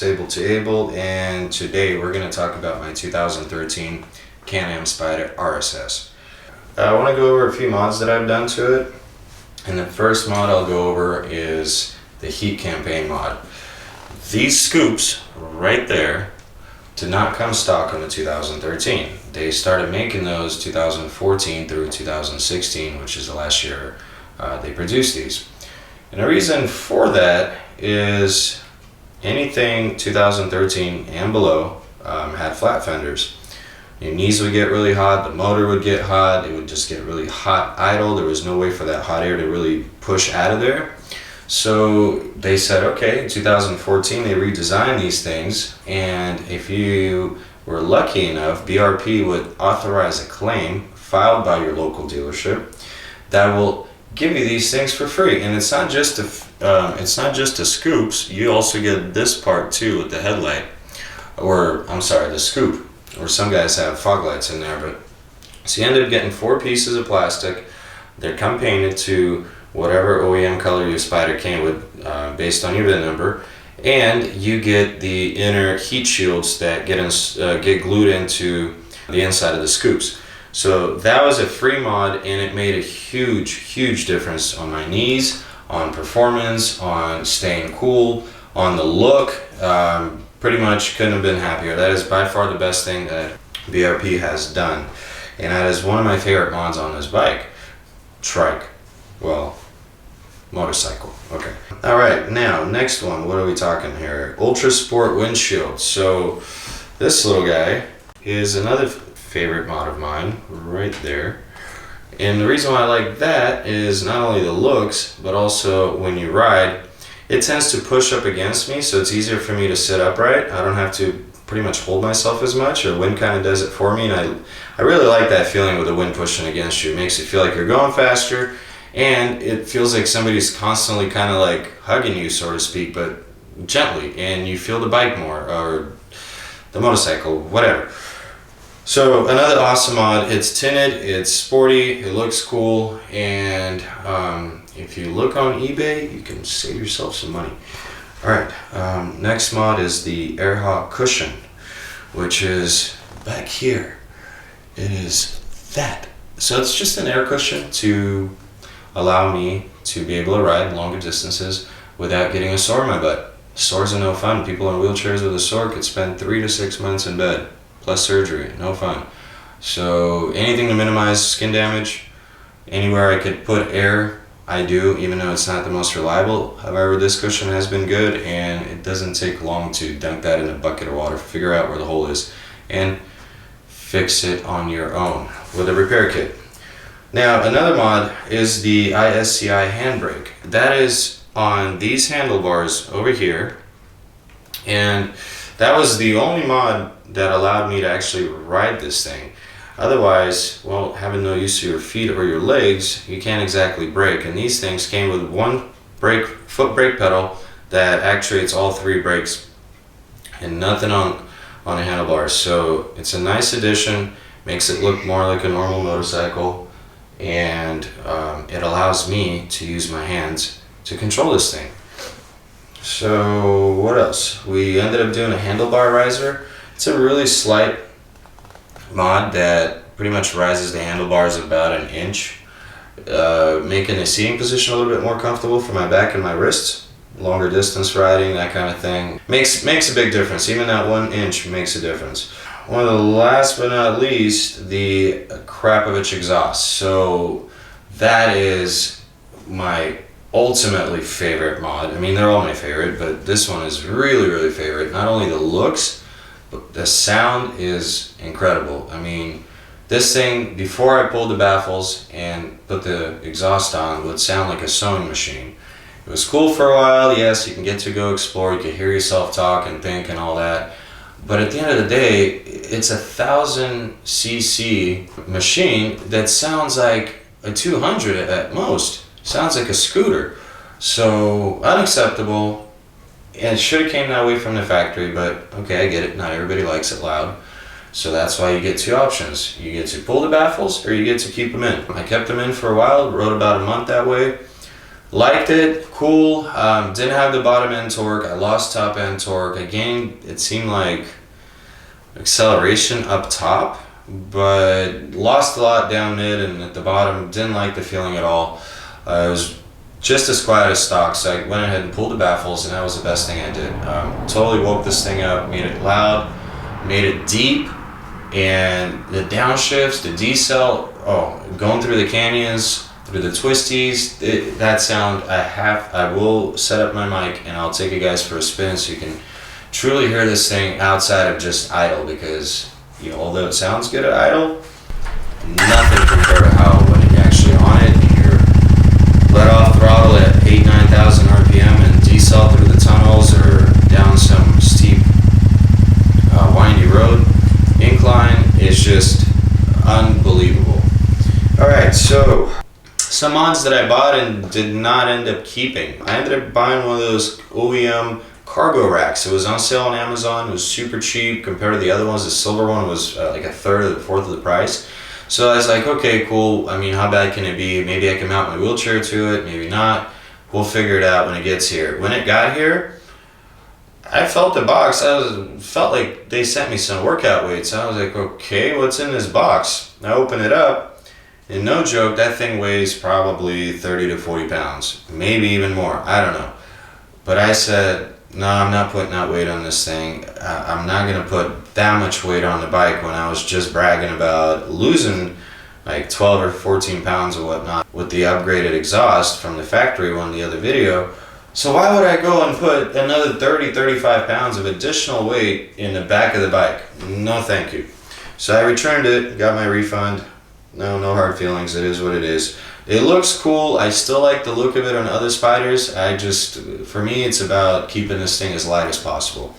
Able to Able, and today we're going to talk about my 2013 Can-Am Spyder RSS. I want to go over a few mods that I've done to it, and the first mod I'll go over is the heat campaign mod. These scoops right there did not come stock on the 2013. They started making those 2014 through 2016, which is the last year they produced these. And the reason for that is anything 2013 and below had flat fenders. Your knees would get really hot, the motor would get hot, it would just get really hot idle. There was no way for that hot air to really push out of there. So they said, okay, in 2014 they redesigned these things, and if you were lucky enough, BRP would authorize a claim filed by your local dealership that will give you these things for free. And it's not just the scoops. You also get this part too with the headlight, or I'm sorry, the scoop. Or some guys have fog lights in there, but so you end up getting 4 pieces of plastic. They come painted to whatever OEM color your Spyder came with, based on your VIN number, and you get the inner heat shields that get glued into the inside of the scoops. So that was a free mod, and it made a huge difference on my knees, on performance, on staying cool, on the look. Pretty much couldn't have been happier. That is by far the best thing that BRP has done, and that is one of my favorite mods on this bike. Trike. Well, motorcycle. Okay. All right, now next one. What are we talking here? Ultra Sport Windshield. So this little guy is another favorite mod of mine right there. And the reason why I like that is not only the looks, but also when you ride, it tends to push up against me, so it's easier for me to sit upright. I don't have to pretty much hold myself as much. The wind kind of does it for me, and I really like that feeling with the wind pushing against you. It makes you feel like you're going faster, and it feels like somebody's constantly kind of like hugging you, so to speak, but gently, and you feel the bike more, or the motorcycle, whatever. So another awesome mod. It's tinted, it's sporty, it looks cool, and if you look on eBay, you can save yourself some money. Alright, next mod is the Airhawk cushion, which is back here. It is that. So it's just an air cushion to allow me to be able to ride longer distances without getting a sore in my butt. Sores are no fun. People in wheelchairs with a sore could spend 3 to 6 months in bed, plus surgery. No fun. So anything to minimize skin damage, anywhere I could put air, I do, even though it's not the most reliable. However, this cushion has been good, and it doesn't take long to dunk that in a bucket of water, figure out where the hole is, and fix it on your own with a repair kit. Now, another mod is the ISCI Handbrake. That is on these handlebars over here, and that was the only mod that allowed me to actually ride this thing. Otherwise, well, having no use of your feet or your legs, you can't exactly brake. And these things came with one foot brake pedal that actuates all 3 brakes, and nothing on the handlebars. So it's a nice addition, makes it look more like a normal motorcycle, and it allows me to use my hands to control this thing. So what else? We ended up doing a handlebar riser. It's a really slight mod that pretty much rises the handlebars about 1 inch, making the seating position a little bit more comfortable for my back and my wrists. Longer distance riding, that kind of thing. Makes a big difference. Even that 1 inch makes a difference. One of the last but not least, the Akrapovic Exhaust. So that is my ultimately favorite mod. I mean, they're all my favorite, but this one is really, really favorite. Not only the looks, but the sound is incredible. I mean, this thing, before I pulled the baffles and put the exhaust on, would sound like a sewing machine. It was cool for a while, yes, you can get to go explore, you can hear yourself talk and think and all that. But at the end of the day, it's a 1000cc machine that sounds like a 200 at most. Sounds like a scooter. So unacceptable. And it should have came that way from the factory, but okay, I get it. Not everybody likes it loud. So that's why you get two options. You get to pull the baffles or you get to keep them in. I kept them in for a while, rode about a month that way. Liked it, cool. Didn't have the bottom end torque. I lost top end torque. I gained, it seemed like, acceleration up top, but lost a lot down mid and at the bottom. Didn't like the feeling at all. It was just as quiet as stock, so I went ahead and pulled the baffles, and that was the best thing I did. Totally woke this thing up, made it loud, made it deep, and the downshifts, the decel, going through the canyons, through the twisties, that sound, I will set up my mic and I'll take you guys for a spin so you can truly hear this thing outside of just idle, because, you know, although it sounds good at idle, nothing compared to how when you're actually on it and you're let off throttle at 8,000-9,000 RPM and decel through the tunnels or down some steep windy road incline is just unbelievable. Alright, so some mods that I bought and did not end up keeping. I ended up buying one of those OEM cargo racks. It was on sale on Amazon. It was super cheap compared to the other ones. The silver one was like a third or a fourth of the price. So I was like, okay, cool. I mean, how bad can it be? Maybe I can mount my wheelchair to it, maybe not. We'll figure it out when it gets here. When it got here, I felt the box. Felt like they sent me some workout weights. I was like, okay, what's in this box? I open it up. And no joke, that thing weighs probably 30 to 40 pounds, maybe even more, I don't know. But I said, no, I'm not putting that weight on this thing. I'm not gonna put that much weight on the bike when I was just bragging about losing like 12 or 14 pounds or whatnot with the upgraded exhaust from the factory one, the other video. So why would I go and put another 30, 35 pounds of additional weight in the back of the bike? No, thank you. So I returned it, got my refund. No hard feelings, it is what it is. It looks cool, I still like the look of it on other Spyders. For me, it's about keeping this thing as light as possible.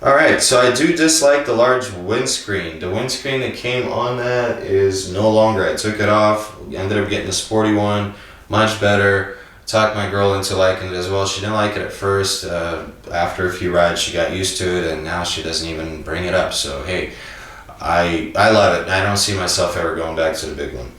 Alright, so I do dislike the large windscreen. The windscreen that came on that is no longer. I took it off, ended up getting the sporty one, much better. Talked my girl into liking it as well. She didn't like it at first. After a few rides, she got used to it, and now she doesn't even bring it up. So hey, I love it. I don't see myself ever going back to the big one.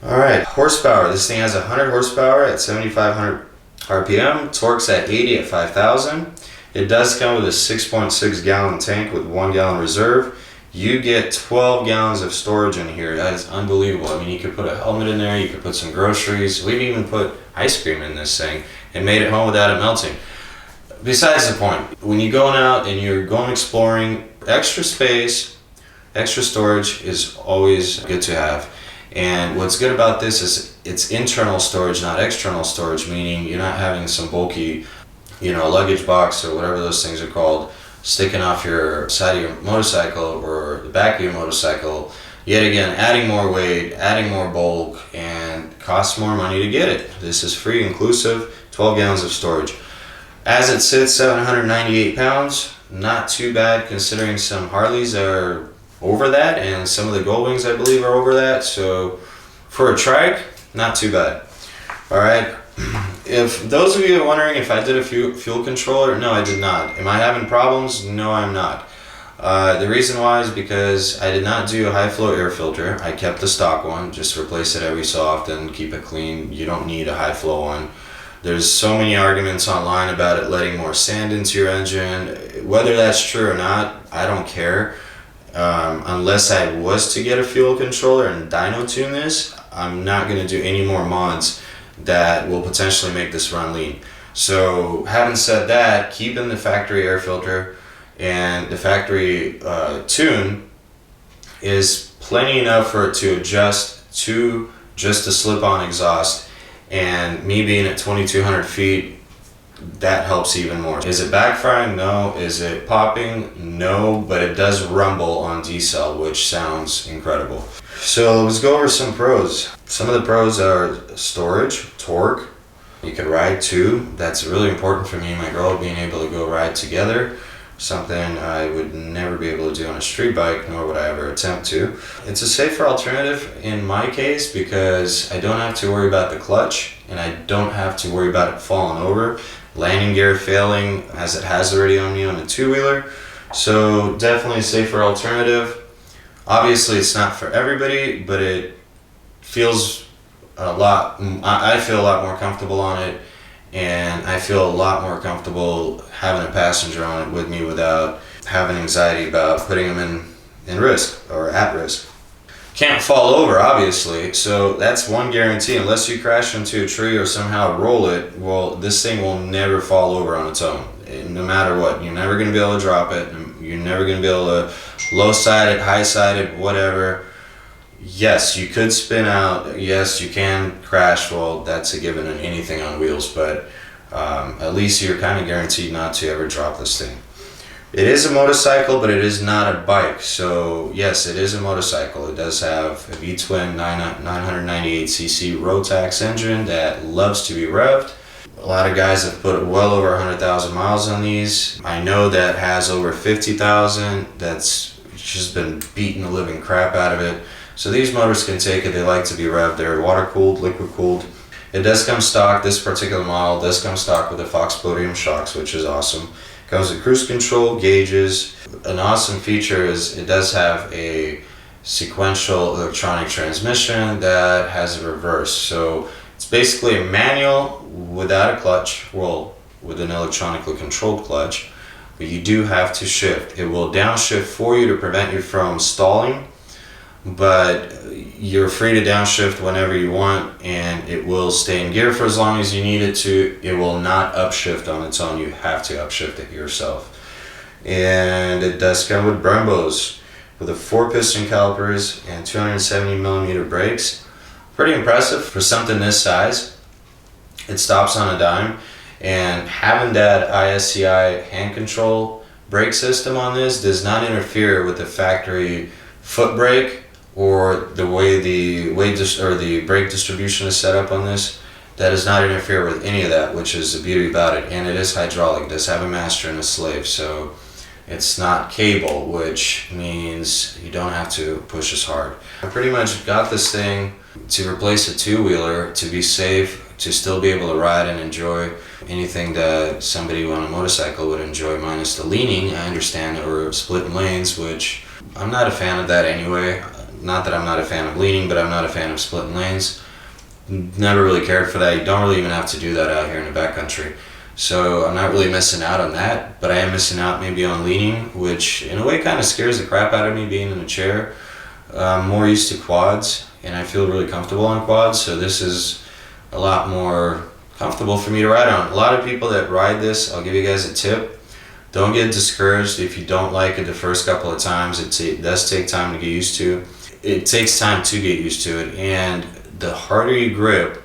Alright, horsepower. This thing has 100 horsepower at 7,500 RPM. Torque's at 80 at 5,000. It does come with a 6.6 gallon tank with 1 gallon reserve. You get 12 gallons of storage in here. That is unbelievable. I mean, you could put a helmet in there. You could put some groceries. We've even put ice cream in this thing and made it home without it melting. Besides the point, when you're going out and you're going exploring, extra space, extra storage is always good to have. And what's good about this is it's internal storage, not external storage, meaning you're not having some bulky, luggage box or whatever those things are called sticking off your side of your motorcycle or the back of your motorcycle. Yet again, adding more weight, adding more bulk, and costs more money to get it. This is free, inclusive, 12 gallons of storage. As it sits, 798 pounds, not too bad considering some Harleys are over that, and some of the Goldwings I believe are over that. So for a trike, not too bad. Alright, if those of you are wondering if I did a fuel controller, no, I did not. Am I having problems? No, I'm not. The reason why is because I did not do a high flow air filter. I kept the stock one, just replace it every so often, keep it clean. You don't need a high flow one. There's so many arguments online about it letting more sand into your engine. Whether that's true or not, I don't care. Unless I was to get a fuel controller and dyno tune this, I'm not going to do any more mods that will potentially make this run lean. So having said that, keeping the factory air filter and the factory tune is plenty enough for it to adjust to just a slip-on exhaust And me being at 2,200 feet, that helps even more. Is it backfiring? No. Is it popping? No, but it does rumble on decel, which sounds incredible. So let's go over some pros. Some of the pros are storage, torque. You can ride two. That's really important for me and my girl, being able to go ride together. Something I would never be able to do on a street bike, nor would I ever attempt to. It's a safer alternative in my case because I don't have to worry about the clutch and I don't have to worry about it falling over, landing gear failing as it has already on me on the two-wheeler. So definitely a safer alternative. Obviously it's not for everybody, but it feels a lot, I feel a lot more comfortable on it, and I feel a lot more comfortable having a passenger on it with me without having anxiety about putting them in risk or at risk. Can't fall over, obviously, so that's one guarantee. Unless you crash into a tree or somehow roll it, well, this thing will never fall over on its own, no matter what. You're never going to be able to drop it. You're never going to be able to low-side it, high-side it, whatever. Yes, you could spin out. Yes, you can crash. Well, that's a given in anything on wheels, but at least you're kind of guaranteed not to ever drop this thing. It is a motorcycle, but it is not a bike. So yes, it is a motorcycle. It does have a V-twin 998cc Rotax engine that loves to be revved. A lot of guys have put well over 100,000 miles on these. I know that has over 50,000. That's just been beating the living crap out of it. So these motors can take it. They like to be revved. They're water cooled, liquid cooled. It does come stock. This particular model does come stock with the Fox Podium shocks, which is awesome. Comes with cruise control, gauges. An awesome feature is it does have a sequential electronic transmission that has a reverse. So it's basically a manual without a clutch, well, with an electronically controlled clutch, but you do have to shift. It will downshift for you to prevent you from stalling, but you're free to downshift whenever you want, and it will stay in gear for as long as you need it to. It will not upshift on its own. You have to upshift it yourself. And it does come with Brembos with a 4-piston calipers and 270mm brakes. Pretty impressive for something this size. It stops on a dime, and having that ISCI hand control brake system on this does not interfere with the factory foot brake or the way the brake distribution is set up on this. That does not interfere with any of that, which is the beauty about it. And it is hydraulic. It does have a master and a slave, so it's not cable, which means you don't have to push as hard. I pretty much got this thing to replace a two-wheeler, to be safe, to still be able to ride and enjoy anything that somebody on a motorcycle would enjoy, minus the leaning, I understand, or splitting lanes, which I'm not a fan of that anyway. Not that I'm not a fan of leaning, but I'm not a fan of splitting lanes. Never really cared for that. You don't really even have to do that out here in the backcountry. So I'm not really missing out on that, but I am missing out maybe on leaning, which in a way kind of scares the crap out of me being in a chair. I'm more used to quads, and I feel really comfortable on quads, so this is a lot more comfortable for me to ride on. A lot of people that ride this, I'll give you guys a tip. Don't get discouraged if you don't like it the first couple of times. It does take time to get used to. It takes time to get used to it, and the harder you grip,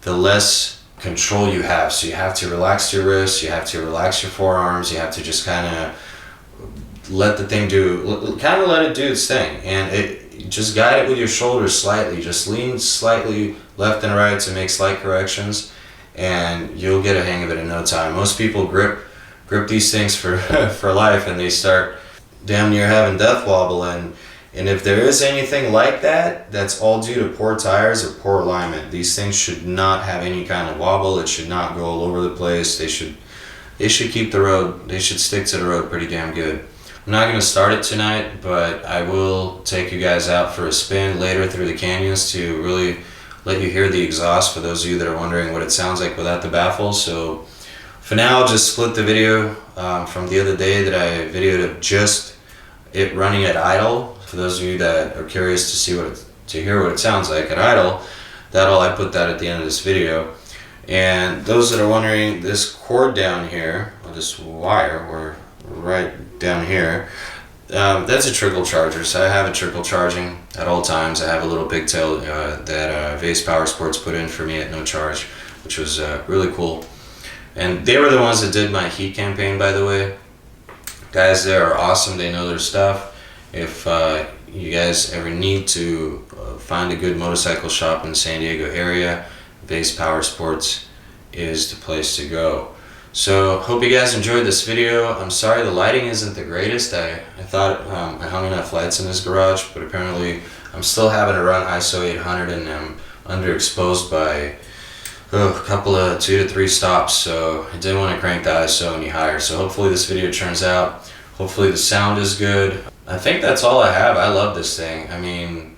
the less control you have. So you have to relax your wrists, you have to relax your forearms, you have to just kind of let the thing let it do its thing, and just guide it with your shoulders slightly. Just lean slightly left and right to make slight corrections, and you'll get a hang of it in no time. Most people grip these things for life, and they start damn near having death wobble, and if there is anything like that, that's all due to poor tires or poor alignment. These things should not have any kind of wobble. It should not go all over the place. They should keep the road. They should stick to the road pretty damn good. I'm not going to start it tonight, but I will take you guys out for a spin later through the canyons to really let you hear the exhaust, for those of you that are wondering what it sounds like without the baffles. So for now, I'll just split the video from the other day that I videoed of just it running at idle. For those of you that are curious to hear what it sounds like at idle, I put that at the end of this video. And those that are wondering, this cord down here, or this wire, or right down here, That's a trickle charger, so I have a trickle charging at all times. I have a little pigtail that Vase Power Sports put in for me at no charge, which was really cool. And they were the ones that did my heat campaign, by the way. Guys, they are awesome. They know their stuff. If you guys ever need to find a good motorcycle shop in the San Diego area, Vase Power Sports is the place to go. So hope you guys enjoyed this video. I'm sorry the lighting isn't the greatest. I thought I hung enough lights in this garage, but apparently I'm still having to run ISO 800 and I'm underexposed by a couple of 2 to 3 stops, so I didn't want to crank the ISO any higher. So hopefully this video turns out. Hopefully the sound is good. I think that's all I have. I love this thing. I mean,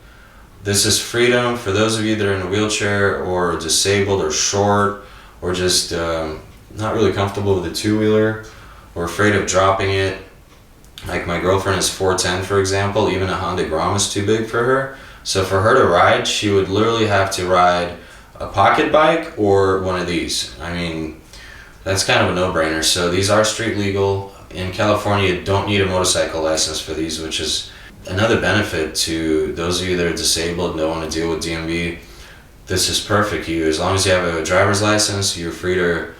this is freedom for those of you that are in a wheelchair or disabled or short or just not really comfortable with a two-wheeler or afraid of dropping it. Like my girlfriend is 4'10", for example. Even a Honda Grom is too big for her. So for her to ride, she would literally have to ride a pocket bike or one of these. I mean, that's kind of a no-brainer. So these are street legal. In California, you don't need a motorcycle license for these, which is another benefit to those of you that are disabled and don't want to deal with DMV. This is perfect for you. As long as you have a driver's license, you're free to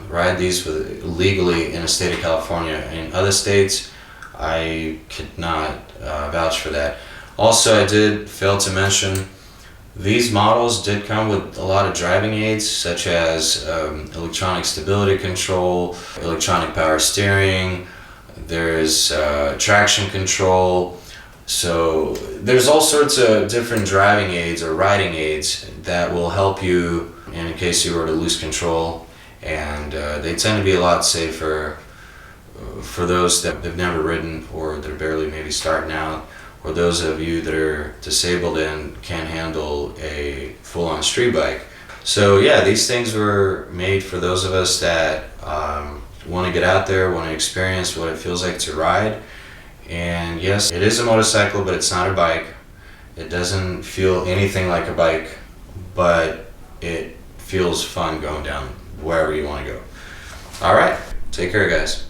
ride these legally in the state of California. In other states, I could not vouch for that. Also, I did fail to mention, these models did come with a lot of driving aids, such as electronic stability control, electronic power steering, there's traction control. So there's all sorts of different driving aids or riding aids that will help you in case you were to lose control. And they tend to be a lot safer for those that have never ridden or that are barely maybe starting out, or those of you that are disabled and can't handle a full-on street bike. So yeah, these things were made for those of us that want to get out there, want to experience what it feels like to ride. And yes, it is a motorcycle, but it's not a bike. It doesn't feel anything like a bike, but it feels fun going down wherever you want to go. All right, take care, guys.